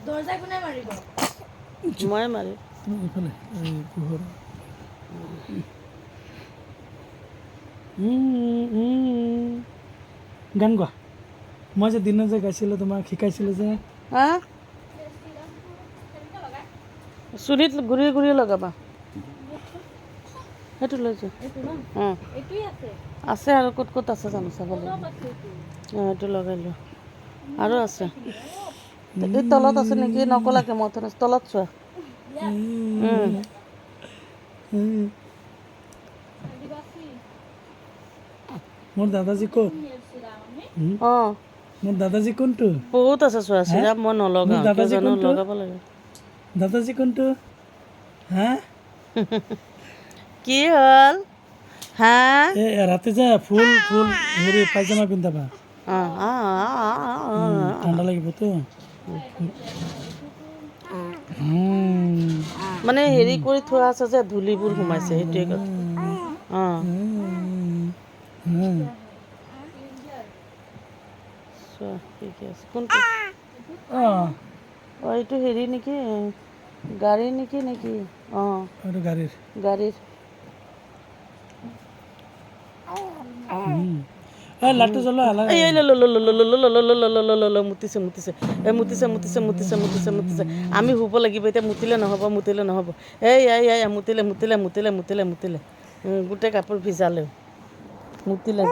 দৰ্জা কোনে মাৰিব? মই মাৰিম। তুমি এইফালে এই পোহৰ গান গোৱা মই যে দিনত যে গাইছিলোঁ তোমাক শিকাইছিলোঁ যে হা চুলিত ঘূৰি ঘূৰি লগাবা সেইটো লৈ যোৱা অঁ এইটোৱে আছে। আছে আৰু ক'ত ক'ত আছে জানো চাব লাগিব অঁ সেইটো লগাই লোৱা আৰু আছে এই তলত আছে নেকি নকলাকে মই তলত চোৱা মোৰ দাদাজী ক'ত অঁ মোৰ দাদাজী কোনটো বহুত আছে চোৱা চিৰা মই মোৰ নলগাওঁ কিয় দাদাজী জানো কোনটো লগাব লাগে দাদাজী কোনটো হা কি হ'ল হা এই ৰাতি যে ফুল ফুল হেৰি পাইজামা পিন্ধাবা অঁ অঁ ঠাণ্ডা লাগিবতো মানে হেৰি কৰি থোৱা আছে যে ধূলিবোৰ সোমাইছে সেইটোৱে কথা অঁ চোৱা ঠিকে আছে কোনটো অঁ অঁ এইটো হেৰি নেকি গাড়ী নেকি অঁ এইটো গাড়ীৰ গাড়ীৰ এই লাইটটো জ্বলোৱা এই মুতিছে মুতিছে এই মুতিছে মুতিছে মুতিছে মুতিছে মুতিছে আমি শুব লাগিব এতিয়া মুতিলে নহ'ব মুতিলে নহ'ব এই মুতিলে মুতিলে মুতিলে মুতিলে মুতিলে গোটেই কাপোৰ ভিজালে মুতিলে